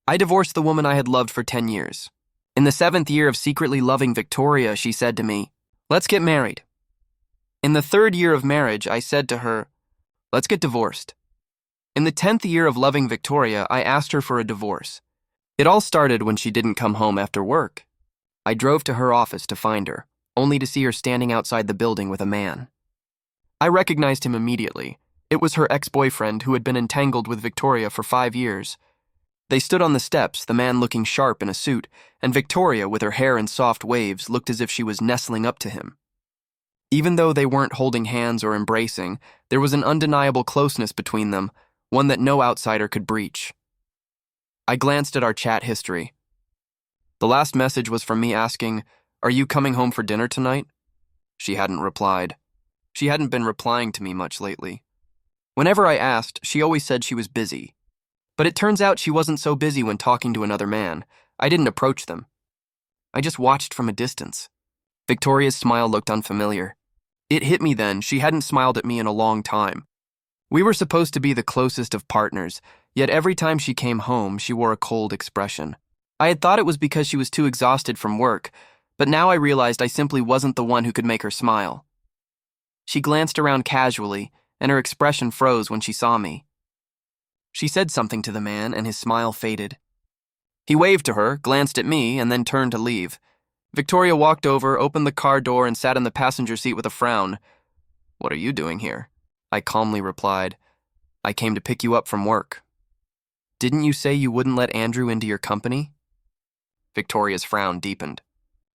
I divorced the woman I had loved for 10 years. In the 7th year of secretly loving Victoria, she said to me, "Let's get married." In the 3rd year of marriage, I said to her, "Let's get divorced." In the 10th year of loving Victoria, I asked her for a divorce. It all started when she didn't come home after work. I drove to her office to find her, only to see her standing outside the building with a man. I recognized him immediately. It was her ex-boyfriend who had been entangled with Victoria for 5 years. They stood on the steps, the man looking sharp in a suit, and Victoria, with her hair in soft waves, looked as if she was nestling up to him. Even though they weren't holding hands or embracing, there was an undeniable closeness between them, one that no outsider could breach. I glanced at our chat history. The last message was from me asking, "Are you coming home for dinner tonight?" She hadn't replied. She hadn't been replying to me much lately. Whenever I asked, she always said she was busy. But it turns out she wasn't so busy when talking to another man. I didn't approach them. I just watched from a distance. Victoria's smile looked unfamiliar. It hit me then, she hadn't smiled at me in a long time. We were supposed to be the closest of partners, yet every time she came home, she wore a cold expression. I had thought it was because she was too exhausted from work, but now I realized I simply wasn't the one who could make her smile. She glanced around casually, and her expression froze when she saw me. She said something to the man, and his smile faded. He waved to her, glanced at me, and then turned to leave. Victoria walked over, opened the car door, and sat in the passenger seat with a frown. "What are you doing here?" I calmly replied. "I came to pick you up from work." "Didn't you say you wouldn't let Andrew into your company?" Victoria's frown deepened.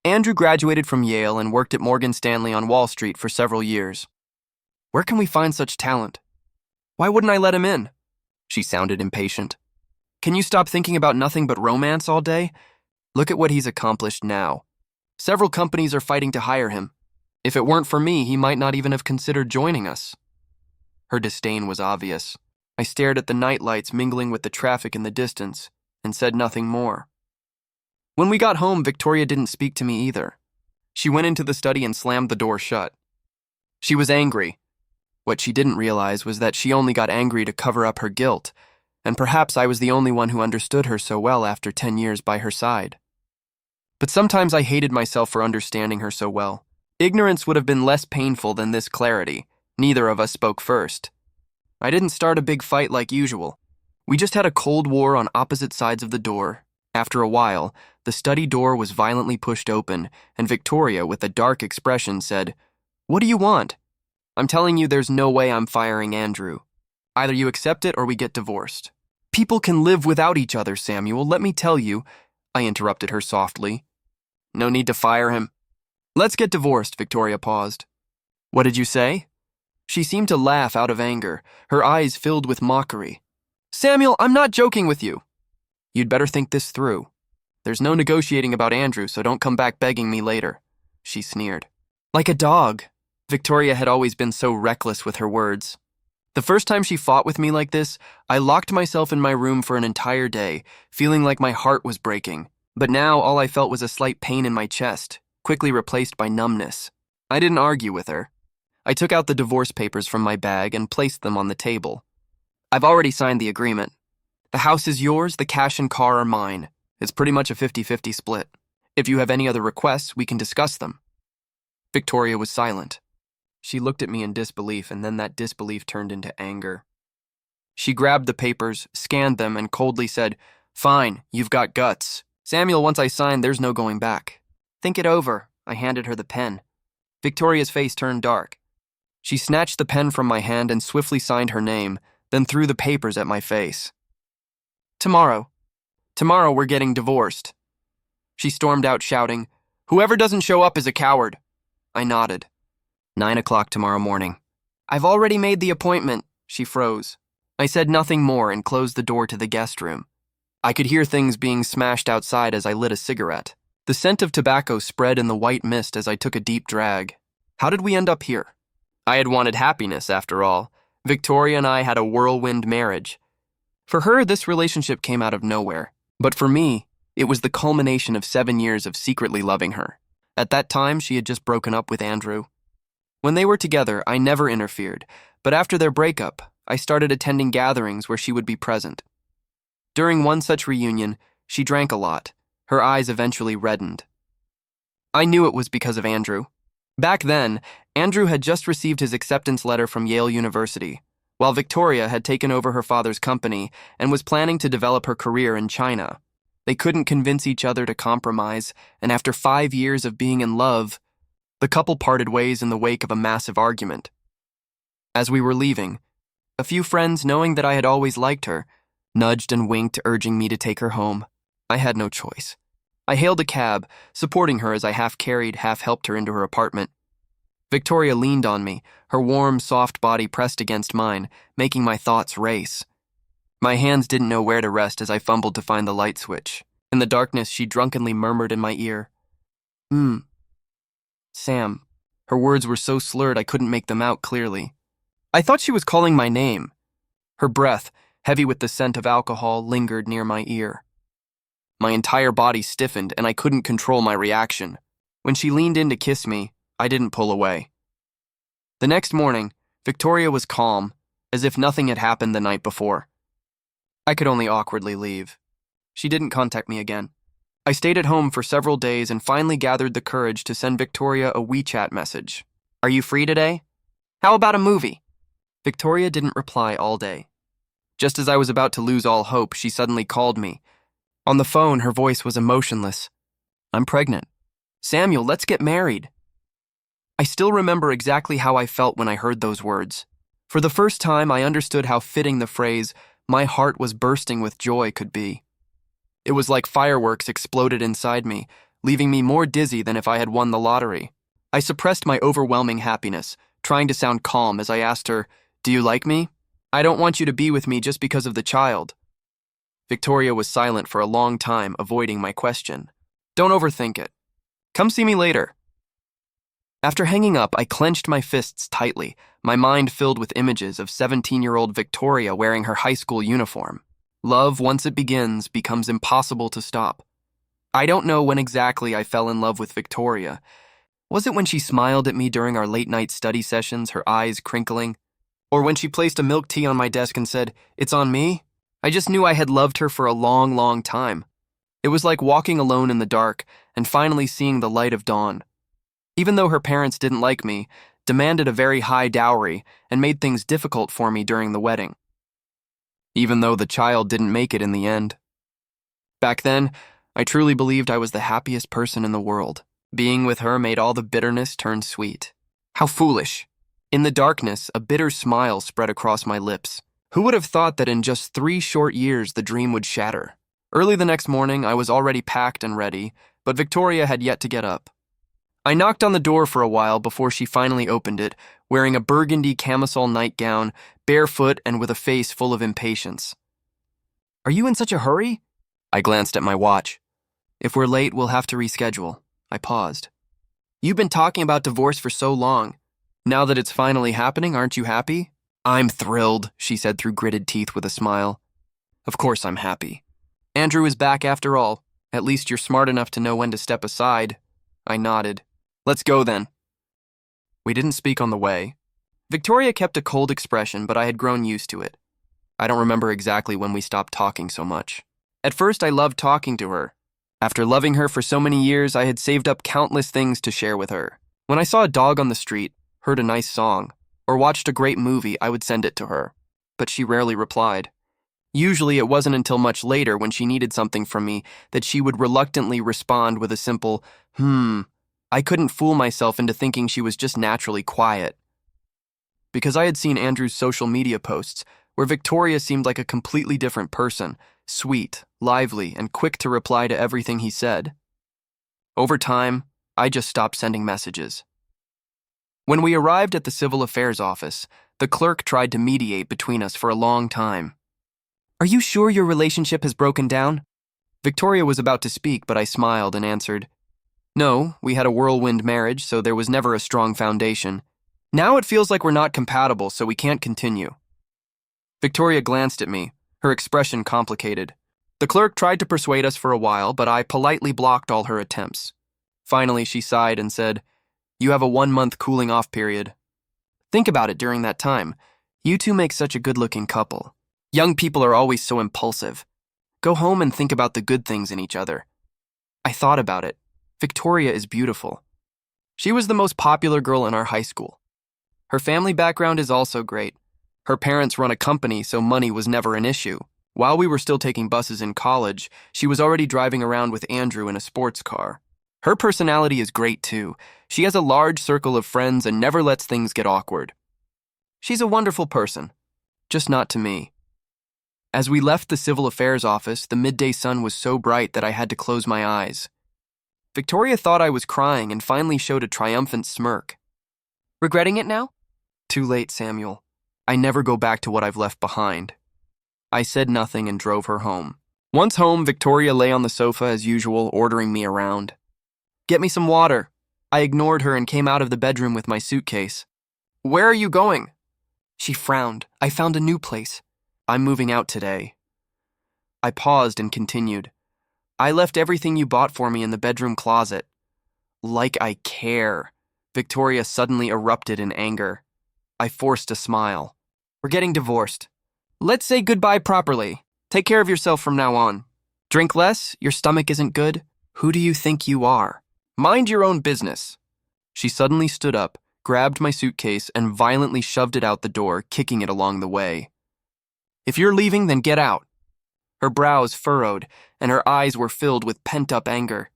"Andrew graduated from Yale and worked at Morgan Stanley on Wall Street for several years. Where can we find such talent? Why wouldn't I let him in?" She sounded impatient. "Can you stop thinking about nothing but romance all day? Look at what he's accomplished now. Several companies are fighting to hire him. If it weren't for me, he might not even have considered joining us." Her disdain was obvious. I stared at the night lights mingling with the traffic in the distance and said nothing more. When we got home, Victoria didn't speak to me either. She went into the study and slammed the door shut. She was angry. What she didn't realize was that she only got angry to cover up her guilt, and perhaps I was the only one who understood her so well after 10 years by her side. But sometimes I hated myself for understanding her so well. Ignorance would have been less painful than this clarity. Neither of us spoke first. I didn't start a big fight like usual. We just had a cold war on opposite sides of the door. After a while, the study door was violently pushed open, and Victoria, with a dark expression, said, "What do you want? I'm telling you there's no way I'm firing Andrew. Either you accept it or we get divorced." "People can live without each other, Samuel, let me tell you," I interrupted her softly. "No need to fire him." "Let's get divorced," Victoria paused. "What did you say?" She seemed to laugh out of anger, her eyes filled with mockery. "Samuel, I'm not joking with you." "You'd better think this through. There's no negotiating about Andrew, so don't come back begging me later," she sneered. Like a dog. Victoria had always been so reckless with her words. The first time she fought with me like this, I locked myself in my room for an entire day, feeling like my heart was breaking. But now all I felt was a slight pain in my chest, quickly replaced by numbness. I didn't argue with her. I took out the divorce papers from my bag and placed them on the table. "I've already signed the agreement. The house is yours, the cash and car are mine. It's pretty much a 50-50 split. If you have any other requests, we can discuss them." Victoria was silent. She looked at me in disbelief, and then that disbelief turned into anger. She grabbed the papers, scanned them, and coldly said, "Fine, you've got guts. Samuel, once I sign, there's no going back." "Think it over." I handed her the pen. Victoria's face turned dark. She snatched the pen from my hand and swiftly signed her name, then threw the papers at my face. Tomorrow we're getting divorced." She stormed out shouting, "Whoever doesn't show up is a coward." I nodded. 9 o'clock tomorrow morning. "I've already made the appointment." She froze. I said nothing more and closed the door to the guest room. I could hear things being smashed outside as I lit a cigarette. The scent of tobacco spread in the white mist as I took a deep drag. How did we end up here? I had wanted happiness, after all. Victoria and I had a whirlwind marriage. For her, this relationship came out of nowhere. But for me, it was the culmination of 7 years of secretly loving her. At that time, she had just broken up with Andrew. When they were together, I never interfered, but after their breakup, I started attending gatherings where she would be present. During one such reunion, she drank a lot. Her eyes eventually reddened. I knew it was because of Andrew. Back then, Andrew had just received his acceptance letter from Yale University, while Victoria had taken over her father's company and was planning to develop her career in China. They couldn't convince each other to compromise, and after 5 years of being in love, the couple parted ways in the wake of a massive argument. As we were leaving, a few friends, knowing that I had always liked her, nudged and winked, urging me to take her home. I had no choice. I hailed a cab, supporting her as I half-carried, half-helped her into her apartment. Victoria leaned on me, her warm, soft body pressed against mine, making my thoughts race. My hands didn't know where to rest as I fumbled to find the light switch. In the darkness, she drunkenly murmured in my ear, Sam. Her words were so slurred I couldn't make them out clearly. I thought she was calling my name. Her breath, heavy with the scent of alcohol, lingered near my ear. My entire body stiffened, and I couldn't control my reaction. When she leaned in to kiss me, I didn't pull away. The next morning, Victoria was calm, as if nothing had happened the night before. I could only awkwardly leave. She didn't contact me again. I stayed at home for several days and finally gathered the courage to send Victoria a WeChat message. Are you free today? How about a movie? Victoria didn't reply all day. Just as I was about to lose all hope, she suddenly called me. On the phone, her voice was emotionless. I'm pregnant. Samuel, let's get married. I still remember exactly how I felt when I heard those words. For the first time, I understood how fitting the phrase, "my heart was bursting with joy," could be. It was like fireworks exploded inside me, leaving me more dizzy than if I had won the lottery. I suppressed my overwhelming happiness, trying to sound calm as I asked her, "Do you like me? I don't want you to be with me just because of the child." Victoria was silent for a long time, avoiding my question. Don't overthink it. Come see me later. After hanging up, I clenched my fists tightly, my mind filled with images of 17-year-old Victoria wearing her high school uniform. Love, once it begins, becomes impossible to stop. I don't know when exactly I fell in love with Victoria. Was it when she smiled at me during our late-night study sessions, her eyes crinkling? Or when she placed a milk tea on my desk and said, "It's on me"? I just knew I had loved her for a long, long time. It was like walking alone in the dark and finally seeing the light of dawn. Even though her parents didn't like me, demanded a very high dowry, and made things difficult for me during the wedding. Even though the child didn't make it in the end. Back then, I truly believed I was the happiest person in the world. Being with her made all the bitterness turn sweet. How foolish. In the darkness, a bitter smile spread across my lips. Who would have thought that in just 3 short years the dream would shatter? Early the next morning, I was already packed and ready, but Victoria had yet to get up. I knocked on the door for a while before she finally opened it, wearing a burgundy camisole nightgown, barefoot and with a face full of impatience. Are you in such a hurry? I glanced at my watch. If we're late, we'll have to reschedule. I paused. You've been talking about divorce for so long. Now that it's finally happening, aren't you happy? I'm thrilled, she said through gritted teeth with a smile. Of course I'm happy. Andrew is back after all. At least you're smart enough to know when to step aside. I nodded. Let's go then. We didn't speak on the way. Victoria kept a cold expression, but I had grown used to it. I don't remember exactly when we stopped talking so much. At first, I loved talking to her. After loving her for so many years, I had saved up countless things to share with her. When I saw a dog on the street, heard a nice song, or watched a great movie, I would send it to her. But she rarely replied. Usually, it wasn't until much later, when she needed something from me, that she would reluctantly respond with a simple, I couldn't fool myself into thinking she was just naturally quiet. Because I had seen Andrew's social media posts, where Victoria seemed like a completely different person, sweet, lively, and quick to reply to everything he said. Over time, I just stopped sending messages. When we arrived at the Civil Affairs office, the clerk tried to mediate between us for a long time. Are you sure your relationship has broken down? Victoria was about to speak, but I smiled and answered, No, we had a whirlwind marriage, so there was never a strong foundation. Now it feels like we're not compatible, so we can't continue. Victoria glanced at me, her expression complicated. The clerk tried to persuade us for a while, but I politely blocked all her attempts. Finally, she sighed and said, You have a 1-month cooling-off period. Think about it during that time. You two make such a good-looking couple. Young people are always so impulsive. Go home and think about the good things in each other. I thought about it. Victoria is beautiful. She was the most popular girl in our high school. Her family background is also great. Her parents run a company, so money was never an issue. While we were still taking buses in college, she was already driving around with Andrew in a sports car. Her personality is great too. She has a large circle of friends and never lets things get awkward. She's a wonderful person, just not to me. As we left the civil affairs office, the midday sun was so bright that I had to close my eyes. Victoria thought I was crying and finally showed a triumphant smirk. Regretting it now? Too late, Samuel. I never go back to what I've left behind. I said nothing and drove her home. Once home, Victoria lay on the sofa as usual, ordering me around. Get me some water. I ignored her and came out of the bedroom with my suitcase. Where are you going? She frowned. I found a new place. I'm moving out today. I paused and continued. I left everything you bought for me in the bedroom closet. Like I care. Victoria suddenly erupted in anger. I forced a smile. We're getting divorced. Let's say goodbye properly. Take care of yourself from now on. Drink less? Your stomach isn't good? Who do you think you are? Mind your own business. She suddenly stood up, grabbed my suitcase, and violently shoved it out the door, kicking it along the way. If you're leaving, then get out. Her brows furrowed, and her eyes were filled with pent-up anger.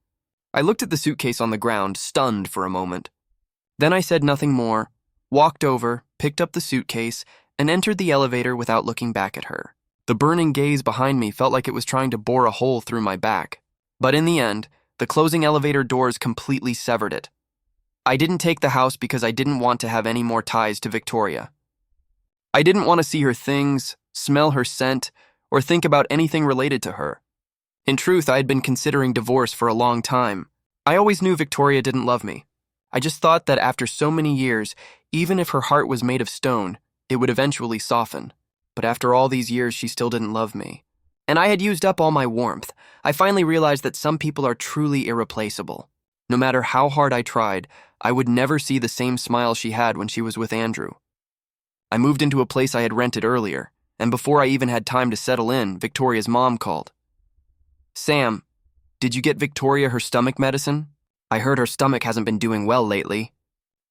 I looked at the suitcase on the ground, stunned for a moment. Then I said nothing more, walked over, picked up the suitcase, and entered the elevator without looking back at her. The burning gaze behind me felt like it was trying to bore a hole through my back. But in the end, the closing elevator doors completely severed it. I didn't take the house because I didn't want to have any more ties to Victoria. I didn't want to see her things, smell her scent, or think about anything related to her. In truth, I had been considering divorce for a long time. I always knew Victoria didn't love me. I just thought that after so many years, even if her heart was made of stone, it would eventually soften. But after all these years, she still didn't love me. And I had used up all my warmth. I finally realized that some people are truly irreplaceable. No matter how hard I tried, I would never see the same smile she had when she was with Andrew. I moved into a place I had rented earlier, and before I even had time to settle in, Victoria's mom called. Sam, did you get Victoria her stomach medicine? I heard her stomach hasn't been doing well lately.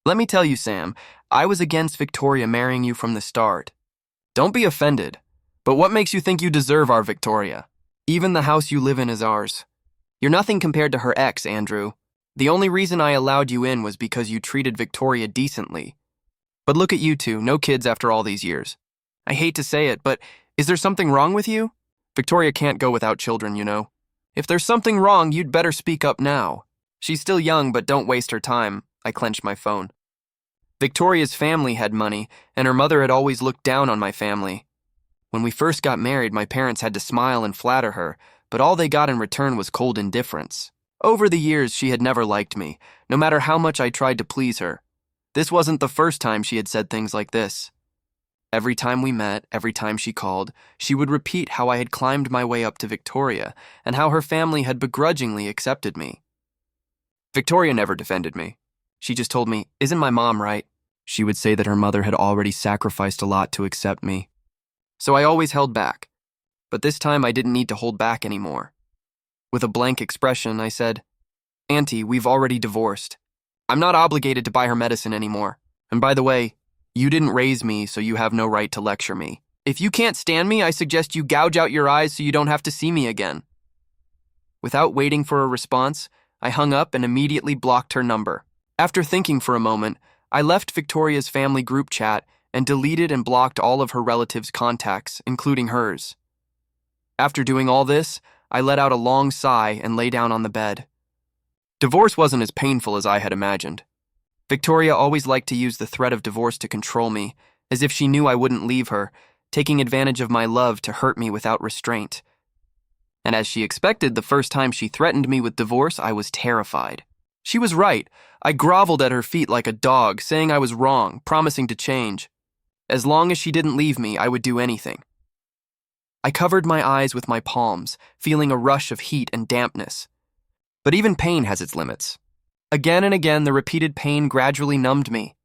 Let me tell you, Sam, I was against Victoria marrying you from the start. Don't be offended, but what makes you think you deserve our Victoria? Even the house you live in is ours. You're nothing compared to her ex, Andrew. The only reason I allowed you in was because you treated Victoria decently. But look at you two, no kids after all these years. I hate to say it, but is there something wrong with you? Victoria can't go without children, you know. If there's something wrong, you'd better speak up now. She's still young, but don't waste her time. I clenched my phone. Victoria's family had money, and her mother had always looked down on my family. When we first got married, my parents had to smile and flatter her, but all they got in return was cold indifference. Over the years, she had never liked me, no matter how much I tried to please her. This wasn't the first time she had said things like this. Every time we met, every time she called, she would repeat how I had climbed my way up to Victoria, and how her family had begrudgingly accepted me. Victoria never defended me. She just told me, "Isn't my mom right?" She would say that her mother had already sacrificed a lot to accept me. So I always held back. But this time I didn't need to hold back anymore. With a blank expression, I said, "Auntie, we've already divorced. I'm not obligated to buy her medicine anymore. And by the way, you didn't raise me, so you have no right to lecture me. If you can't stand me, I suggest you gouge out your eyes so you don't have to see me again." Without waiting for a response, I hung up and immediately blocked her number. After thinking for a moment, I left Victoria's family group chat and deleted and blocked all of her relatives' contacts, including hers. After doing all this, I let out a long sigh and lay down on the bed. Divorce wasn't as painful as I had imagined. Victoria always liked to use the threat of divorce to control me, as if she knew I wouldn't leave her, taking advantage of my love to hurt me without restraint. And as she expected, the first time she threatened me with divorce, I was terrified. She was right. I groveled at her feet like a dog, saying I was wrong, promising to change. As long as she didn't leave me, I would do anything. I covered my eyes with my palms, feeling a rush of heat and dampness. But even pain has its limits. Again and again, the repeated pain gradually numbed me.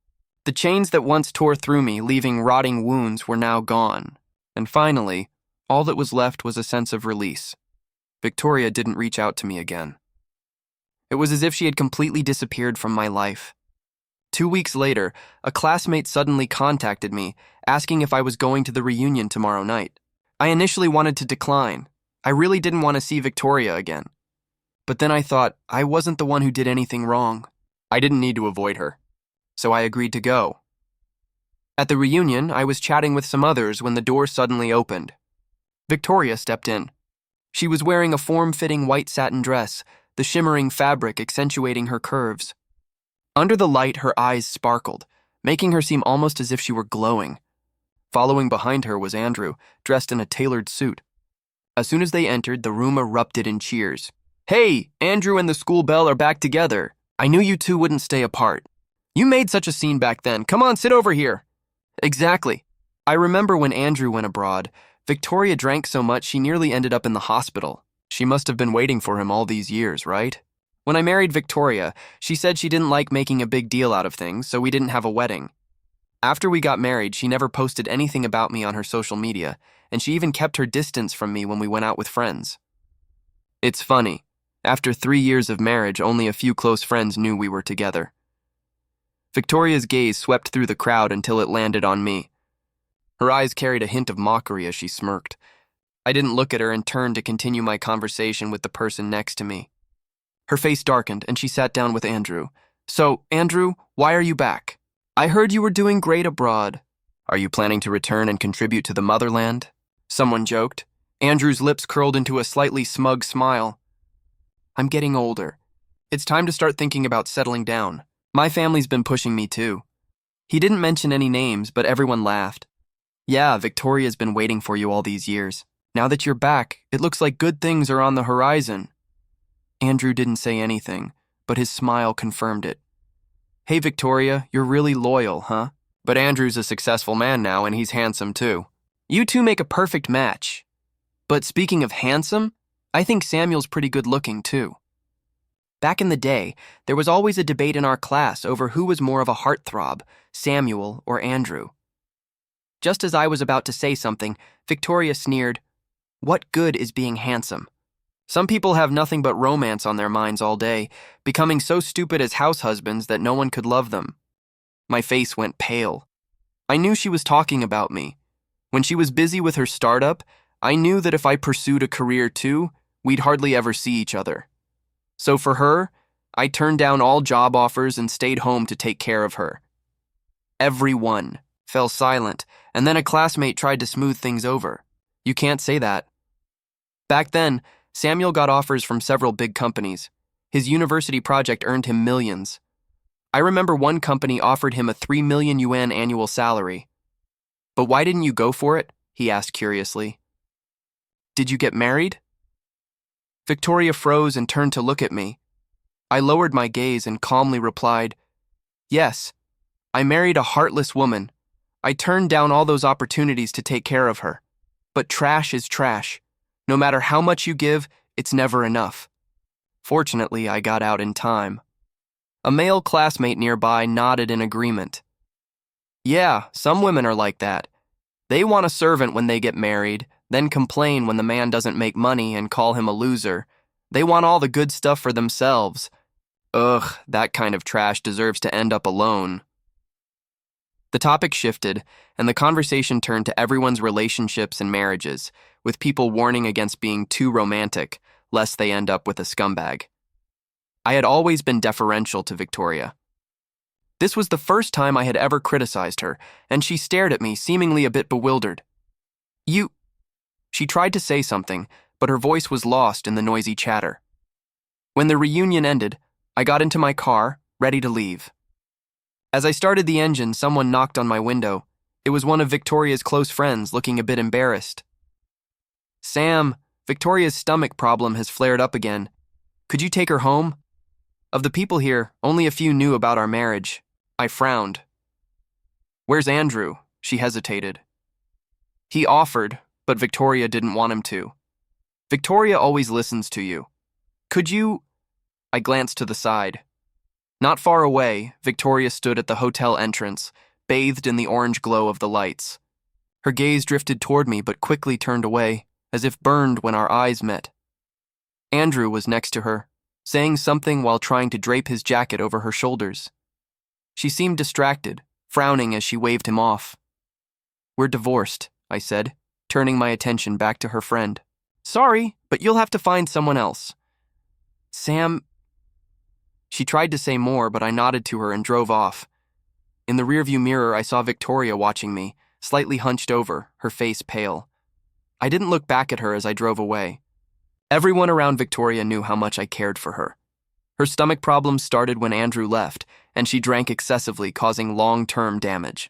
The chains that once tore through me, leaving rotting wounds, were now gone. And finally, all that was left was a sense of release. Victoria didn't reach out to me again. It was as if she had completely disappeared from my life. 2 weeks later, a classmate suddenly contacted me, asking if I was going to the reunion tomorrow night. I initially wanted to decline. I really didn't want to see Victoria again. But then I thought I wasn't the one who did anything wrong. I didn't need to avoid her. So I agreed to go. At the reunion, I was chatting with some others when the door suddenly opened. Victoria stepped in. She was wearing a form-fitting white satin dress, the shimmering fabric accentuating her curves. Under the light, her eyes sparkled, making her seem almost as if she were glowing. Following behind her was Andrew, dressed in a tailored suit. As soon as they entered, the room erupted in cheers. "Hey, Andrew and the school belle are back together. I knew you two wouldn't stay apart. You made such a scene back then. Come on, sit over here." "Exactly. I remember when Andrew went abroad, Victoria drank so much she nearly ended up in the hospital. She must have been waiting for him all these years, right? When I married Victoria, she said she didn't like making a big deal out of things, so we didn't have a wedding. After we got married, she never posted anything about me on her social media, and she even kept her distance from me when we went out with friends. It's funny. After 3 years of marriage, only a few close friends knew we were together." Victoria's gaze swept through the crowd until it landed on me. Her eyes carried a hint of mockery as she smirked. I didn't look at her and turned to continue my conversation with the person next to me. Her face darkened, and she sat down with Andrew. "So, Andrew, why are you back? I heard you were doing great abroad. Are you planning to return and contribute to the motherland?" Someone joked. Andrew's lips curled into a slightly smug smile. "I'm getting older. It's time to start thinking about settling down. My family's been pushing me too." He didn't mention any names, but everyone laughed. "Yeah, Victoria's been waiting for you all these years. Now that you're back, it looks like good things are on the horizon." Andrew didn't say anything, but his smile confirmed it. "Hey, Victoria, you're really loyal, huh? But Andrew's a successful man now, and he's handsome too. You two make a perfect match. But speaking of handsome, I think Samuel's pretty good looking too." Back in the day, there was always a debate in our class over who was more of a heartthrob, Samuel or Andrew. Just as I was about to say something, Victoria sneered, "What good is being handsome? Some people have nothing but romance on their minds all day, becoming so stupid as house husbands that no one could love them." My face went pale. I knew she was talking about me. When she was busy with her startup, I knew that if I pursued a career too, we'd hardly ever see each other. So for her, I turned down all job offers and stayed home to take care of her. Everyone fell silent, and then a classmate tried to smooth things over. "You can't say that." Back then, Samuel got offers from several big companies. His university project earned him millions. I remember one company offered him a 3 million yuan annual salary. "But why didn't you go for it?" he asked curiously. "Did you get married?" Victoria froze and turned to look at me. I lowered my gaze and calmly replied, "Yes, I married a heartless woman. I turned down all those opportunities to take care of her. But trash is trash. No matter how much you give, it's never enough." Fortunately, I got out in time. A male classmate nearby nodded in agreement. "Yeah, some women are like that. They want a servant when they get married, then complain when the man doesn't make money and call him a loser. They want all the good stuff for themselves. Ugh, that kind of trash deserves to end up alone." The topic shifted, and the conversation turned to everyone's relationships and marriages, with people warning against being too romantic, lest they end up with a scumbag. I had always been deferential to Victoria. This was the first time I had ever criticized her, and she stared at me, seemingly a bit bewildered. "You..." She tried to say something, but her voice was lost in the noisy chatter. When the reunion ended, I got into my car, ready to leave. As I started the engine, someone knocked on my window. It was one of Victoria's close friends, looking a bit embarrassed. "Sam, Victoria's stomach problem has flared up again. Could you take her home?" Of the people here, only a few knew about our marriage. I frowned. "Where's Andrew?" She hesitated. "He offered, but Victoria didn't want him to. Victoria always listens to you. Could you..." I glanced to the side. Not far away, Victoria stood at the hotel entrance, bathed in the orange glow of the lights. Her gaze drifted toward me but quickly turned away, as if burned when our eyes met. Andrew was next to her, saying something while trying to drape his jacket over her shoulders. She seemed distracted, frowning as she waved him off. "We're divorced," I said, turning my attention back to her friend. "Sorry, but you'll have to find someone else." "Sam..." She tried to say more, but I nodded to her and drove off. In the rearview mirror, I saw Victoria watching me, slightly hunched over, her face pale. I didn't look back at her as I drove away. Everyone around Victoria knew how much I cared for her. Her stomach problems started when Andrew left, and she drank excessively, causing long-term damage.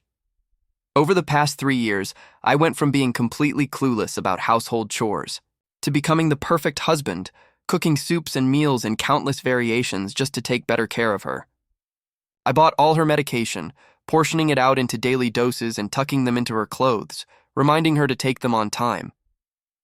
Over the past 3 years, I went from being completely clueless about household chores to becoming the perfect husband, cooking soups and meals in countless variations just to take better care of her. I bought all her medication, portioning it out into daily doses and tucking them into her clothes, reminding her to take them on time.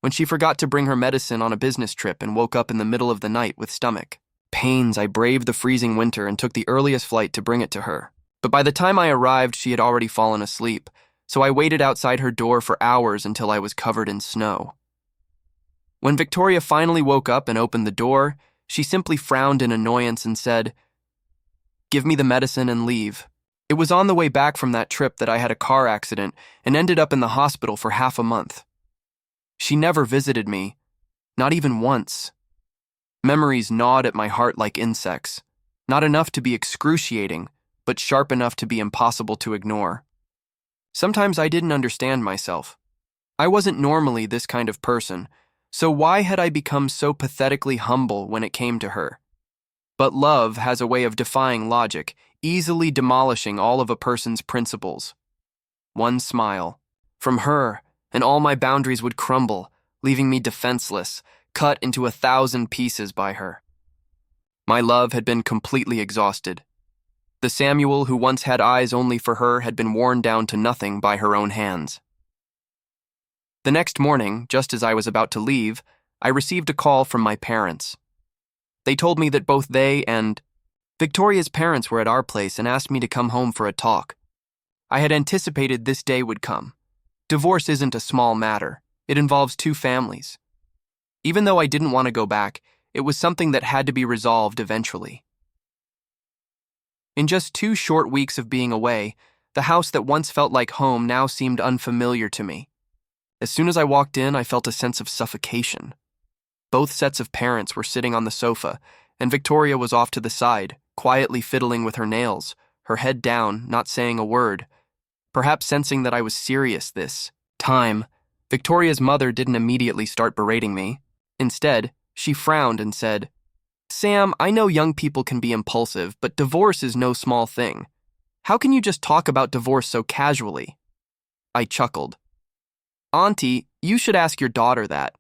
When she forgot to bring her medicine on a business trip and woke up in the middle of the night with stomach pains, I braved the freezing winter and took the earliest flight to bring it to her. But by the time I arrived, she had already fallen asleep, so I waited outside her door for hours until I was covered in snow. When Victoria finally woke up and opened the door, she simply frowned in annoyance and said, "Give me the medicine and leave." It was on the way back from that trip that I had a car accident and ended up in the hospital for half a month. She never visited me, not even once. Memories gnawed at my heart like insects, not enough to be excruciating, but sharp enough to be impossible to ignore. Sometimes I didn't understand myself. I wasn't normally this kind of person, so why had I become so pathetically humble when it came to her? But love has a way of defying logic, easily demolishing all of a person's principles. One smile from her, and all my boundaries would crumble, leaving me defenseless, cut into 1,000 pieces by her. My love had been completely exhausted. The Samuel who once had eyes only for her had been worn down to nothing by her own hands. The next morning, just as I was about to leave, I received a call from my parents. They told me that both they and Victoria's parents were at our place and asked me to come home for a talk. I had anticipated this day would come. Divorce isn't a small matter. It involves 2 families. Even though I didn't want to go back, it was something that had to be resolved eventually. In just 2 short weeks of being away, the house that once felt like home now seemed unfamiliar to me. As soon as I walked in, I felt a sense of suffocation. Both sets of parents were sitting on the sofa, and Victoria was off to the side, quietly fiddling with her nails, her head down, not saying a word. Perhaps sensing that I was serious this time, Victoria's mother didn't immediately start berating me. Instead, she frowned and said, "Sam, I know young people can be impulsive, but divorce is no small thing. How can you just talk about divorce so casually?" I chuckled. "Auntie, you should ask your daughter that.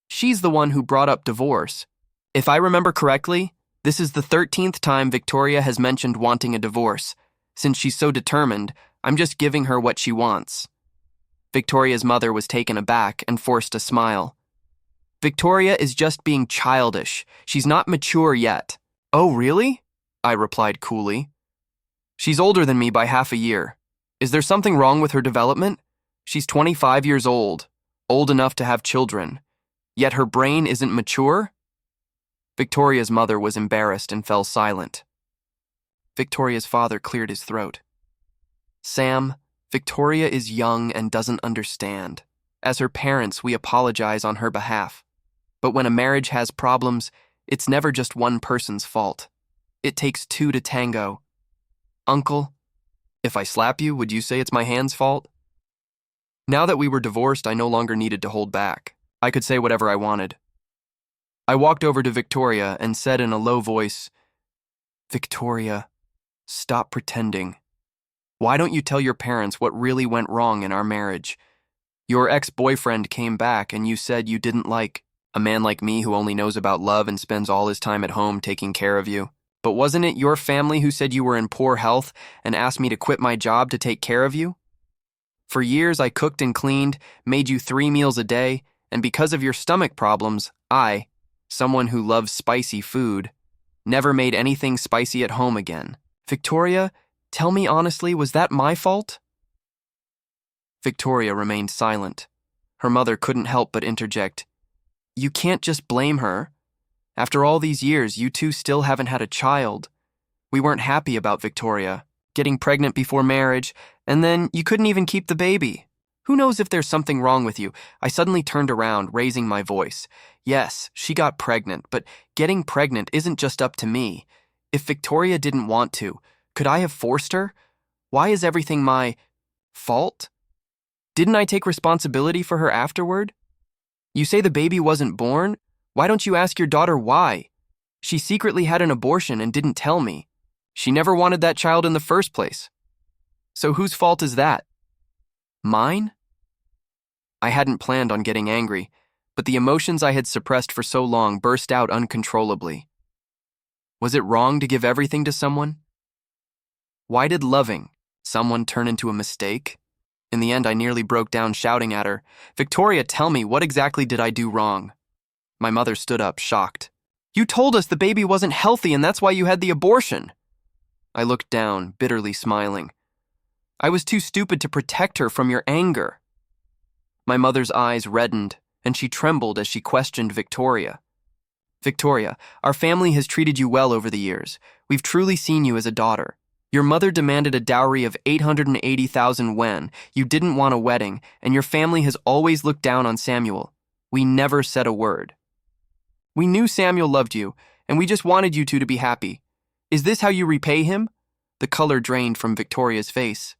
She's the one who brought up divorce. If I remember correctly, this is the 13th time Victoria has mentioned wanting a divorce. Since she's so determined, I'm just giving her what she wants." Victoria's mother was taken aback and forced a smile. "Victoria is just being childish. She's not mature yet." "Oh, really?" I replied coolly. "She's older than me by half a year. Is there something wrong with her development? She's 25 years old enough to have children, yet her brain isn't mature?" Victoria's mother was embarrassed and fell silent. Victoria's father cleared his throat. "Sam, Victoria is young and doesn't understand. As her parents, we apologize on her behalf. But when a marriage has problems, it's never just one person's fault. It takes 2 to tango. Uncle, if I slap you, would you say it's my hand's fault?" Now that we were divorced, I no longer needed to hold back. I could say whatever I wanted. I walked over to Victoria and said in a low voice, "Victoria, stop pretending. Why don't you tell your parents what really went wrong in our marriage? Your ex-boyfriend came back and you said you didn't like a man like me who only knows about love and spends all his time at home taking care of you. But wasn't it your family who said you were in poor health and asked me to quit my job to take care of you? For years I cooked and cleaned, made you 3 meals a day, and because of your stomach problems, I, someone who loves spicy food, never made anything spicy at home again. Victoria, tell me honestly, was that my fault?" Victoria remained silent. Her mother couldn't help but interject, "You can't just blame her. After all these years, you two still haven't had a child. We weren't happy about Victoria, getting pregnant before marriage, and then you couldn't even keep the baby. Who knows if there's something wrong with you?" I suddenly turned around, raising my voice. "Yes, she got pregnant, but getting pregnant isn't just up to me. If Victoria didn't want to, could I have forced her? Why is everything my fault? Didn't I take responsibility for her afterward? You say the baby wasn't born? Why don't you ask your daughter why? She secretly had an abortion and didn't tell me. She never wanted that child in the first place. So whose fault is that? Mine?" I hadn't planned on getting angry, but the emotions I had suppressed for so long burst out uncontrollably. Was it wrong to give everything to someone? Why did loving someone turn into a mistake? In the end, I nearly broke down shouting at her, "Victoria, tell me, what exactly did I do wrong?" My mother stood up, shocked. "You told us the baby wasn't healthy and that's why you had the abortion." I looked down, bitterly smiling. "I was too stupid to protect her from your anger." My mother's eyes reddened, and she trembled as she questioned Victoria. "Victoria, our family has treated you well over the years. We've truly seen you as a daughter. Your mother demanded a dowry of 880,000 wen. You didn't want a wedding, and your family has always looked down on Samuel. We never said a word. We knew Samuel loved you, and we just wanted you two to be happy. Is this how you repay him?" The color drained from Victoria's face.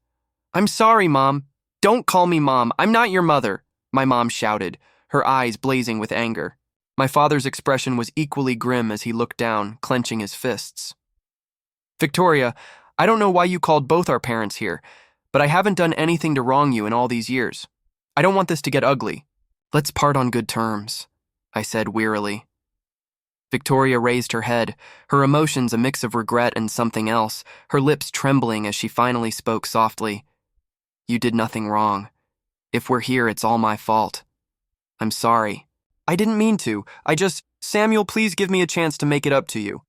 "I'm sorry, Mom. Don't call me Mom. I'm not your mother," my mom shouted, her eyes blazing with anger. My father's expression was equally grim as he looked down, clenching his fists. "Victoria, I don't know why you called both our parents here, but I haven't done anything to wrong you in all these years. I don't want this to get ugly. Let's part on good terms," I said wearily. Victoria raised her head, her emotions a mix of regret and something else, her lips trembling as she finally spoke softly. "You did nothing wrong. If we're here, it's all my fault. I'm sorry. I didn't mean to. Samuel, please give me a chance to make it up to you.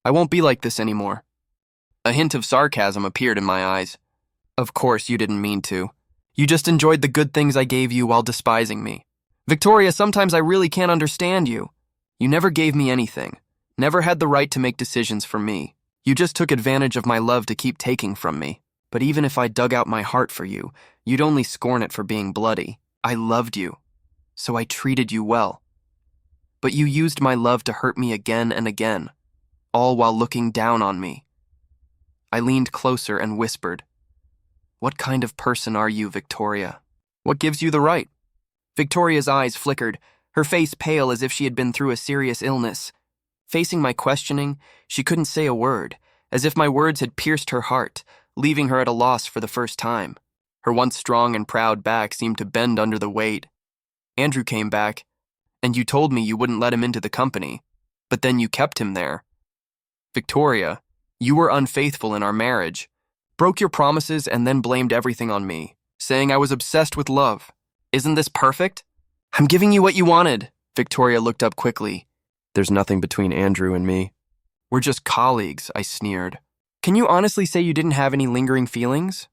I won't be like this anymore." A hint of sarcasm appeared in my eyes. "Of course you didn't mean to. You just enjoyed the good things I gave you while despising me. Victoria, sometimes I really can't understand you. You never gave me anything, never had the right to make decisions for me. You just took advantage of my love to keep taking from me. But even if I dug out my heart for you, you'd only scorn it for being bloody. I loved you, so I treated you well. But you used my love to hurt me again and again, all while looking down on me." I leaned closer and whispered, "What kind of person are you, Victoria? What gives you the right?" Victoria's eyes flickered, her face pale as if she had been through a serious illness. Facing my questioning, she couldn't say a word, as if my words had pierced her heart, leaving her at a loss for the first time. Her once strong and proud back seemed to bend under the weight. "Andrew came back, and you told me you wouldn't let him into the company, but then you kept him there. Victoria, you were unfaithful in our marriage, broke your promises and then blamed everything on me, saying I was obsessed with love. Isn't this perfect? I'm giving you what you wanted." Victoria looked up quickly. "There's nothing between Andrew and me. We're just colleagues," I sneered. "Can you honestly say you didn't have any lingering feelings?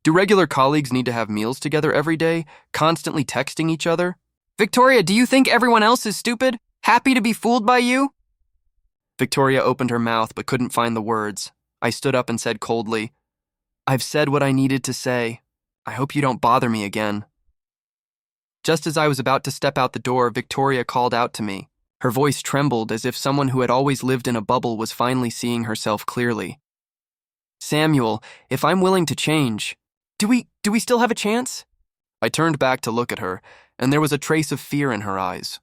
Do regular colleagues need to have meals together every day, constantly texting each other? Victoria, do you think everyone else is stupid? Happy to be fooled by you?" Victoria opened her mouth but couldn't find the words. I stood up and said coldly, "I've said what I needed to say. I hope you don't bother me again." Just as I was about to step out the door, Victoria called out to me. Her voice trembled as if someone who had always lived in a bubble was finally seeing herself clearly. "Samuel, if I'm willing to change, do we still have a chance?" I turned back to look at her, and there was a trace of fear in her eyes.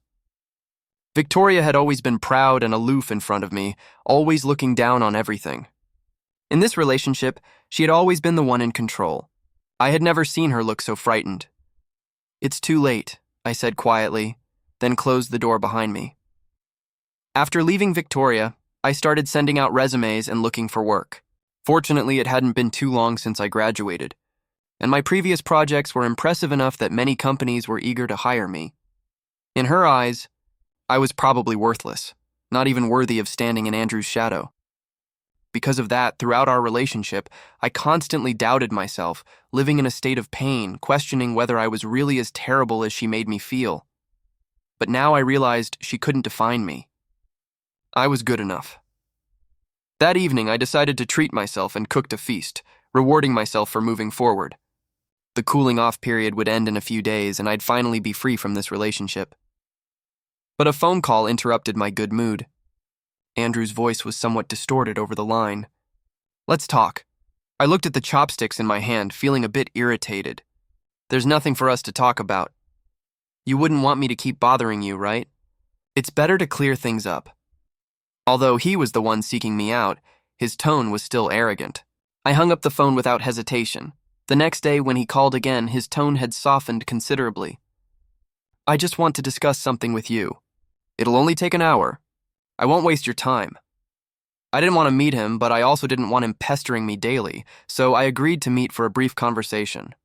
Victoria had always been proud and aloof in front of me, always looking down on everything. In this relationship, she had always been the one in control. I had never seen her look so frightened. "It's too late," I said quietly, then closed the door behind me. After leaving Victoria, I started sending out resumes and looking for work. Fortunately, it hadn't been too long since I graduated, and my previous projects were impressive enough that many companies were eager to hire me. In her eyes, I was probably worthless, not even worthy of standing in Andrew's shadow. Because of that, throughout our relationship, I constantly doubted myself, living in a state of pain, questioning whether I was really as terrible as she made me feel. But now I realized she couldn't define me. I was good enough. That evening, I decided to treat myself and cooked a feast, rewarding myself for moving forward. The cooling off period would end in a few days, and I'd finally be free from this relationship. But a phone call interrupted my good mood. Andrew's voice was somewhat distorted over the line. Let's talk. I looked at the chopsticks in my hand, feeling a bit irritated. There's nothing for us to talk about. You wouldn't want me to keep bothering you, right? It's better to clear things up. Although he was the one seeking me out, his tone was still arrogant. I hung up the phone without hesitation. The next day, when he called again, his tone had softened considerably. I just want to discuss something with you. It'll only take an hour. I won't waste your time. I didn't want to meet him, but I also didn't want him pestering me daily, so I agreed to meet for a brief conversation.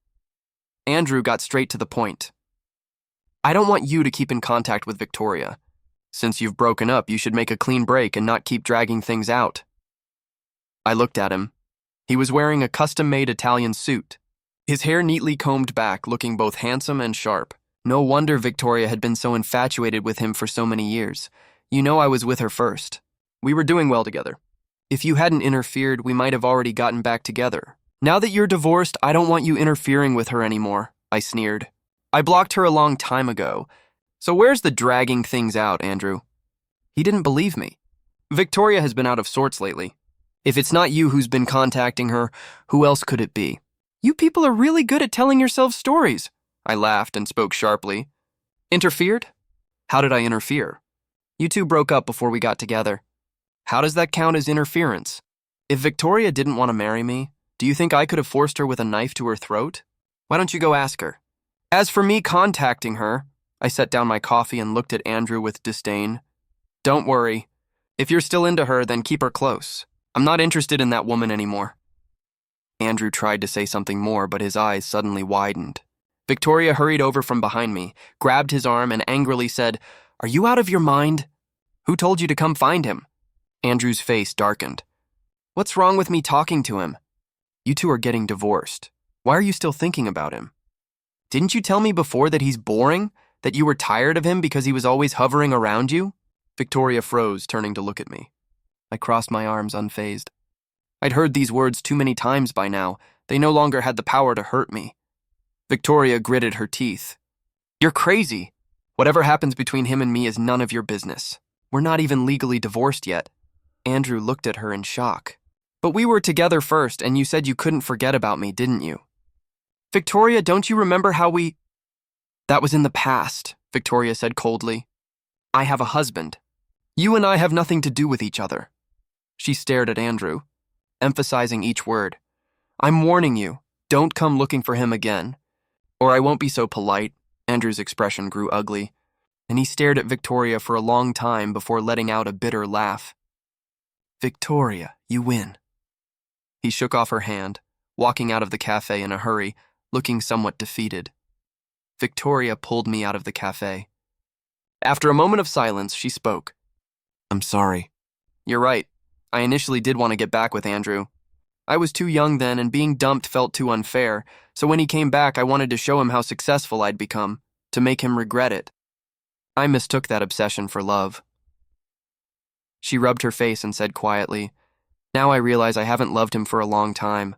Andrew got straight to the point. I don't want you to keep in contact with Victoria. Since you've broken up, you should make a clean break and not keep dragging things out. I looked at him. He was wearing a custom-made Italian suit, his hair neatly combed back, looking both handsome and sharp. No wonder Victoria had been so infatuated with him for so many years. You know I was with her first. We were doing well together. If you hadn't interfered, we might have already gotten back together. Now that you're divorced, I don't want you interfering with her anymore, I sneered. I blocked her a long time ago. So where's the dragging things out, Andrew? He didn't believe me. Victoria has been out of sorts lately. If it's not you who's been contacting her, who else could it be? You people are really good at telling yourselves stories. I laughed and spoke sharply. Interfered? How did I interfere? You two broke up before we got together. How does that count as interference? If Victoria didn't want to marry me, do you think I could have forced her with a knife to her throat? Why don't you go ask her? As for me contacting her, I set down my coffee and looked at Andrew with disdain. Don't worry. If you're still into her, then keep her close. I'm not interested in that woman anymore. Andrew tried to say something more, but his eyes suddenly widened. Victoria hurried over from behind me, grabbed his arm, and angrily said, Are you out of your mind? Who told you to come find him? Andrew's face darkened. What's wrong with me talking to him? You two are getting divorced. Why are you still thinking about him? Didn't you tell me before that he's boring? That you were tired of him because he was always hovering around you? Victoria froze, turning to look at me. I crossed my arms unfazed. I'd heard these words too many times by now. They no longer had the power to hurt me. Victoria gritted her teeth. You're crazy. Whatever happens between him and me is none of your business. We're not even legally divorced yet. Andrew looked at her in shock. But we were together first, and you said you couldn't forget about me, didn't you? Victoria, don't you remember how we... That was in the past, Victoria said coldly. I have a husband. You and I have nothing to do with each other. She stared at Andrew, emphasizing each word. I'm warning you, don't come looking for him again. Or I won't be so polite. Andrew's expression grew ugly, and he stared at Victoria for a long time before letting out a bitter laugh. Victoria, you win. He shook off her hand, walking out of the cafe in a hurry, looking somewhat defeated. Victoria pulled me out of the cafe. After a moment of silence, she spoke. I'm sorry. You're right. I initially did want to get back with Andrew. I was too young then, and being dumped felt too unfair, so when he came back, I wanted to show him how successful I'd become, to make him regret it. I mistook that obsession for love. She rubbed her face and said quietly, Now I realize I haven't loved him for a long time.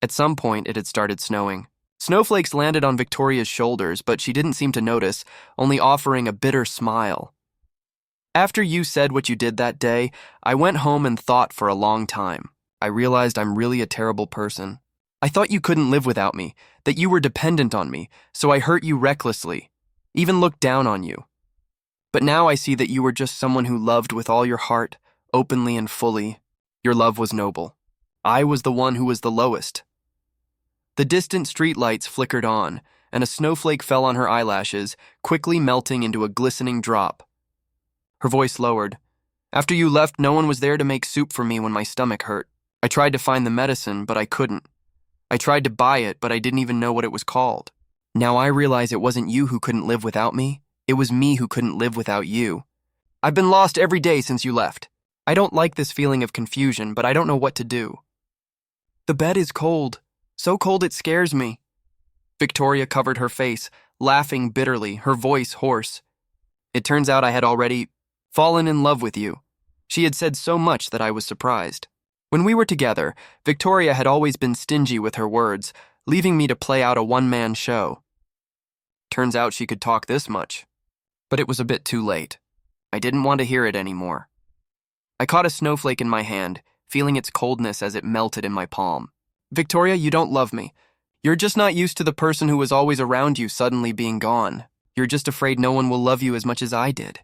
At some point, it had started snowing. Snowflakes landed on Victoria's shoulders, but she didn't seem to notice, only offering a bitter smile. After you said what you did that day, I went home and thought for a long time. I realized I'm really a terrible person. I thought you couldn't live without me, that you were dependent on me, so I hurt you recklessly, even looked down on you. But now I see that you were just someone who loved with all your heart, openly and fully. Your love was noble. I was the one who was the lowest. The distant streetlights flickered on, and a snowflake fell on her eyelashes, quickly melting into a glistening drop. Her voice lowered. After you left, no one was there to make soup for me when my stomach hurt. I tried to find the medicine, but I couldn't. I tried to buy it, but I didn't even know what it was called. Now I realize it wasn't you who couldn't live without me. It was me who couldn't live without you. I've been lost every day since you left. I don't like this feeling of confusion, but I don't know what to do. The bed is cold. So cold it scares me. Victoria covered her face, laughing bitterly, her voice hoarse. It turns out I had already... fallen in love with you. She had said so much that I was surprised. When we were together, Victoria had always been stingy with her words, leaving me to play out a one-man show. Turns out she could talk this much. But it was a bit too late. I didn't want to hear it anymore. I caught a snowflake in my hand, feeling its coldness as it melted in my palm. Victoria, you don't love me. You're just not used to the person who was always around you suddenly being gone. You're just afraid no one will love you as much as I did.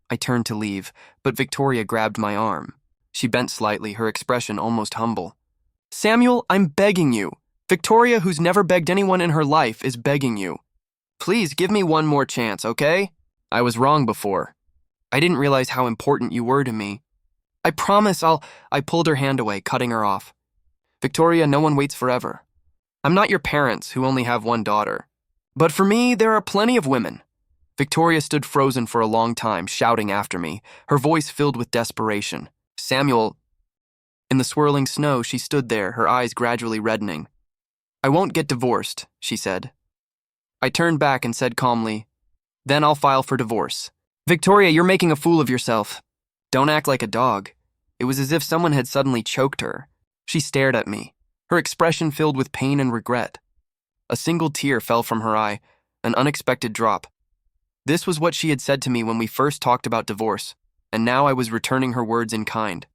I turned to leave, but Victoria grabbed my arm. She bent slightly, her expression almost humble. Samuel, I'm begging you. Victoria, who's never begged anyone in her life, is begging you. Please give me one more chance, okay? I was wrong before. I didn't realize how important you were to me. I promise I pulled her hand away, cutting her off. Victoria, no one waits forever. I'm not your parents, who only have one daughter. But for me, there are plenty of women. Victoria stood frozen for a long time, shouting after me, her voice filled with desperation. Samuel. In the swirling snow, she stood there, her eyes gradually reddening. I won't get divorced, she said. I turned back and said calmly, then I'll file for divorce. Victoria, you're making a fool of yourself. Don't act like a dog. It was as if someone had suddenly choked her. She stared at me, her expression filled with pain and regret. A single tear fell from her eye, an unexpected drop. This was what she had said to me when we first talked about divorce, and now I was returning her words in kind.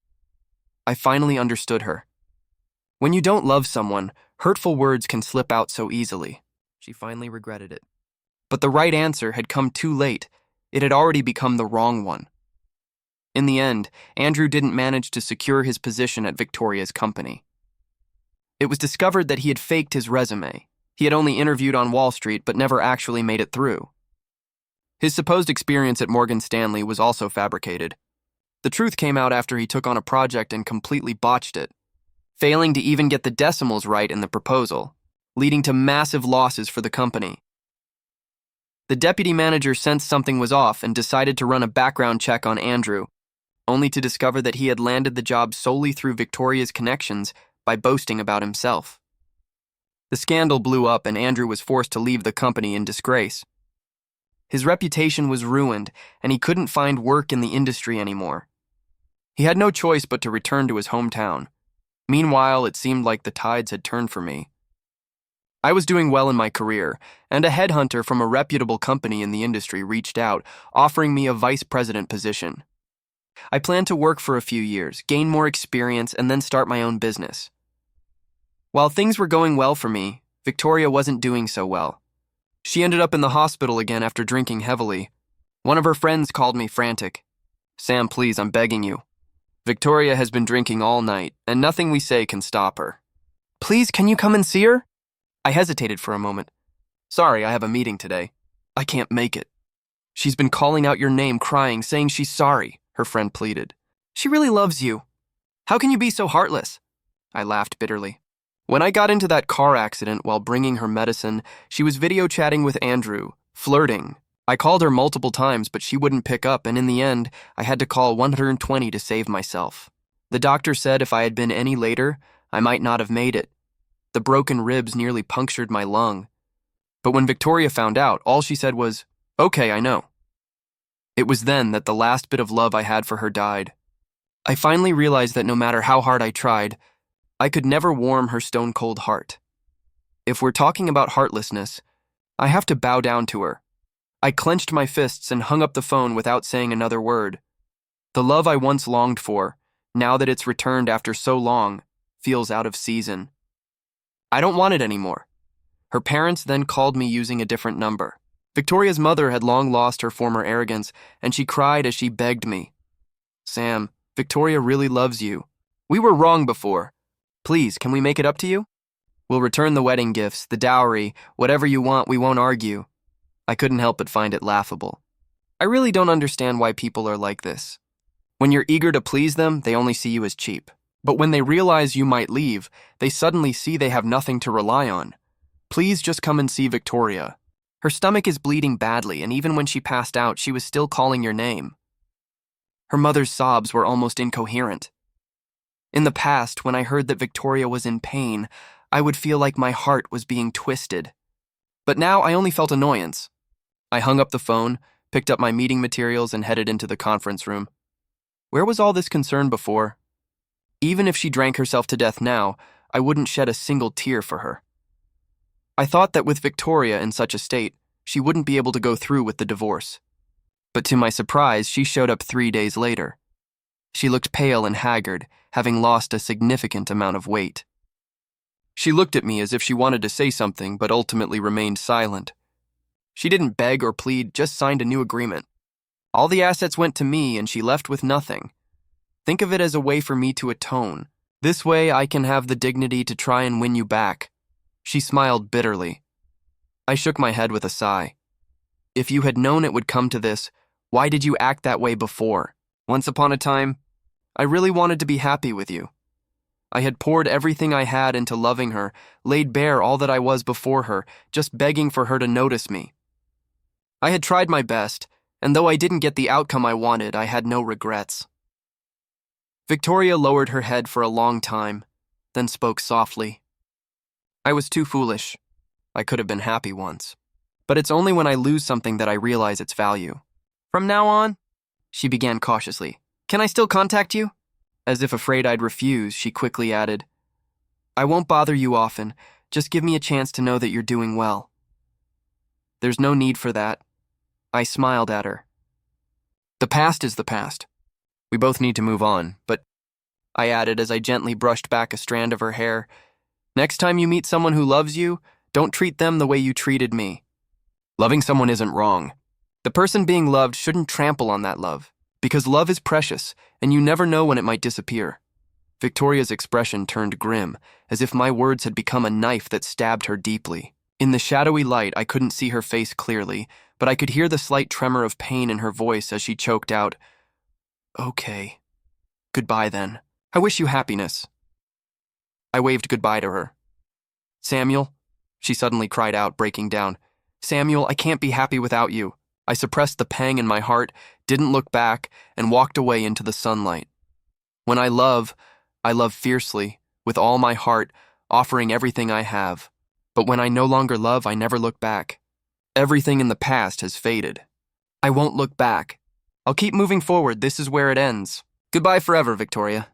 I finally understood her. When you don't love someone, hurtful words can slip out so easily. She finally regretted it. But the right answer had come too late. It had already become the wrong one. In the end, Andrew didn't manage to secure his position at Victoria's company. It was discovered that he had faked his resume. He had only interviewed on Wall Street but never actually made it through. His supposed experience at Morgan Stanley was also fabricated. The truth came out after he took on a project and completely botched it, failing to even get the decimals right in the proposal, leading to massive losses for the company. The deputy manager sensed something was off and decided to run a background check on Andrew, only to discover that he had landed the job solely through Victoria's connections by boasting about himself. The scandal blew up and Andrew was forced to leave the company in disgrace. His reputation was ruined and he couldn't find work in the industry anymore. He had no choice but to return to his hometown. Meanwhile, it seemed like the tides had turned for me. I was doing well in my career, and a headhunter from a reputable company in the industry reached out, offering me a vice president position. I planned to work for a few years, gain more experience, and then start my own business. While things were going well for me, Victoria wasn't doing so well. She ended up in the hospital again after drinking heavily. One of her friends called me frantic. Sam, please, I'm begging you. Victoria has been drinking all night, and nothing we say can stop her. Please, can you come and see her? I hesitated for a moment. Sorry, I have a meeting today. I can't make it. She's been calling out your name, crying, saying she's sorry, her friend pleaded. She really loves you. How can you be so heartless? I laughed bitterly. When I got into that car accident while bringing her medicine, she was video chatting with Andrew, flirting. I called her multiple times, but she wouldn't pick up, and in the end, I had to call 120 to save myself. The doctor said if I had been any later, I might not have made it. The broken ribs nearly punctured my lung. But when Victoria found out, all she said was, "Okay, I know." It was then that the last bit of love I had for her died. I finally realized that no matter how hard I tried, I could never warm her stone-cold heart. If we're talking about heartlessness, I have to bow down to her. I clenched my fists and hung up the phone without saying another word. The love I once longed for, now that it's returned after so long, feels out of season. I don't want it anymore. Her parents then called me using a different number. Victoria's mother had long lost her former arrogance, and she cried as she begged me. Sam, Victoria really loves you. We were wrong before. Please, can we make it up to you? We'll return the wedding gifts, the dowry, whatever you want, we won't argue. I couldn't help but find it laughable. I really don't understand why people are like this. When you're eager to please them, they only see you as cheap. But when they realize you might leave, they suddenly see they have nothing to rely on. Please just come and see Victoria. Her stomach is bleeding badly, and even when she passed out, she was still calling your name. Her mother's sobs were almost incoherent. In the past, when I heard that Victoria was in pain, I would feel like my heart was being twisted. But now I only felt annoyance. I hung up the phone, picked up my meeting materials, and headed into the conference room. Where was all this concern before? Even if she drank herself to death now, I wouldn't shed a single tear for her. I thought that with Victoria in such a state, she wouldn't be able to go through with the divorce. But to my surprise, she showed up 3 days later. She looked pale and haggard, having lost a significant amount of weight. She looked at me as if she wanted to say something, but ultimately remained silent. She didn't beg or plead, just signed a new agreement. All the assets went to me, and she left with nothing. Think of it as a way for me to atone. This way, I can have the dignity to try and win you back. She smiled bitterly. I shook my head with a sigh. If you had known it would come to this, why did you act that way before? Once upon a time, I really wanted to be happy with you. I had poured everything I had into loving her, laid bare all that I was before her, just begging for her to notice me. I had tried my best, and though I didn't get the outcome I wanted, I had no regrets. Victoria lowered her head for a long time, then spoke softly. I was too foolish. I could have been happy once. But it's only when I lose something that I realize its value. From now on, she began cautiously, can I still contact you? As if afraid I'd refuse, she quickly added, I won't bother you often. Just give me a chance to know that you're doing well. There's no need for that. I smiled at her. The past is the past. We both need to move on, but I added as I gently brushed back a strand of her hair, next time you meet someone who loves you, don't treat them the way you treated me. Loving someone isn't wrong. The person being loved shouldn't trample on that love, because love is precious, and you never know when it might disappear. Victoria's expression turned grim, as if my words had become a knife that stabbed her deeply. In the shadowy light, I couldn't see her face clearly, but I could hear the slight tremor of pain in her voice as she choked out, Okay. Goodbye then. I wish you happiness. I waved goodbye to her. Samuel, she suddenly cried out, breaking down. Samuel, I can't be happy without you. I suppressed the pang in my heart, didn't look back, and walked away into the sunlight. When I love fiercely, with all my heart, offering everything I have. But when I no longer love, I never look back. Everything in the past has faded. I won't look back. I'll keep moving forward. This is where it ends. Goodbye forever, Victoria.